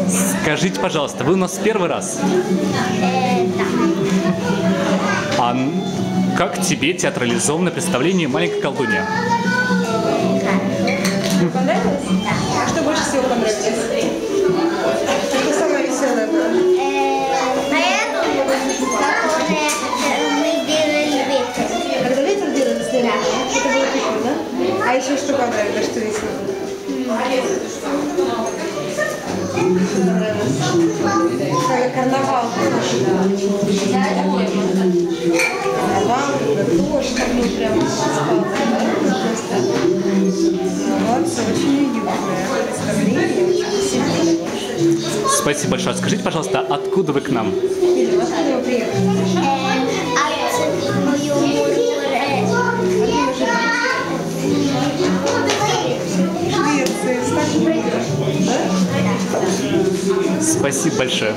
Скажите, пожалуйста, вы у нас в первый раз? Да. А как тебе театрализованное представление «Маленькая колдунья»? Понравилось? Да. А что больше всего понравилось? Что самое веселое было? Поэтому, которые мы делали ветер. Когда ветер делали с ними? Да. Это было прикольно, да? А еще что понравилось, что весело было? Карнавал. Карнавал, дождь, так мы прям спал. Молодцы, очень уютное представление, очень веселое. Спасибо большое. Скажите, пожалуйста, откуда вы к нам? Откуда вы приехали? Швеции, с таким прекрасным, да? Спасибо большое.